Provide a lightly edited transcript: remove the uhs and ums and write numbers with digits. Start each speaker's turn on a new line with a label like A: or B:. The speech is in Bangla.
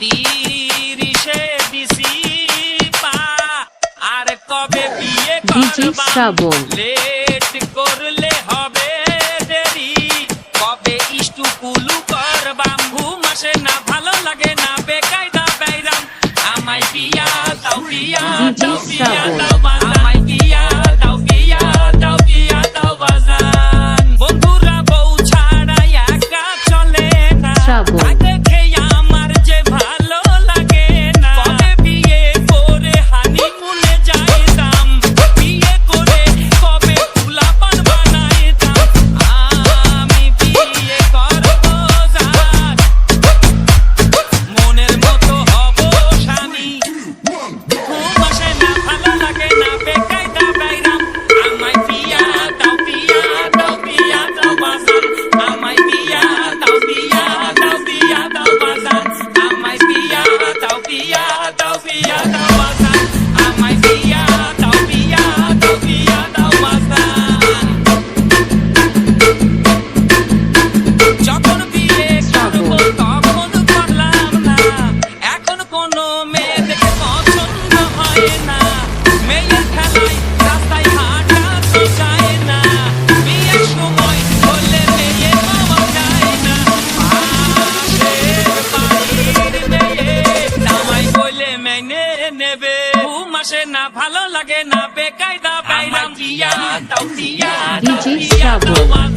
A: 30-এ দিছি পা আর কবে বিয়ে
B: ডিজে শ্রাবণ
A: লেট করলে হবে দেরি কবে ইষ্টু কুলু করবাম ঘুম আসে না ভালো লাগে না বেকায়দা বাইরাম আমায় বিয়া দাও বিয়া দাও বিয়া দাও আমায় বিয়া দাও বিয়া দাও বিয়া দাও বাজান বন্ধুরা বউ ছাড়া একা চলে না দেখে আমার যে ভালো লাগে না কবে বিয়ে করে হানিমুনে যাইতাম বিয়ে করে কবে ফুলাপান বানাইতাম আমি বিয়ে করবো জান মনের মতো হব স্বামী ঘুম আসে না ভালো লাগে না বেকায়দা বাইরাম আমায় বিয়া দাও বিয়া দাও বিয়া দাও বাজান আমায় বিয়া দাও বিয়া দাও বিয়া দাও বাজান আমায় বিয়া দাও বিয়া দাও বিয়া দাও বাজান আমায় বিয়া দাও বিয়া দাও বিয়া দাও বাজান যখন বিয়ে করবো তখন করলাম না এখন কোনো মেয়ে দেখে পছন্দ হয় না মেয়ের খেলায় রাস্তায় হাঁটা তো যায় না বিয়ের সময় হলে মেয়ে পাওয়া যায় না পাশের বাড়ির মেয়ে জামাই বলে মেনে নেবে ঘুম আসে না ভালো লাগে না বেকায়দা বাইরাম বিয়া দাও বিয়া দাও
B: ডিজে
A: বিয়া দাও
B: শ্রাবণ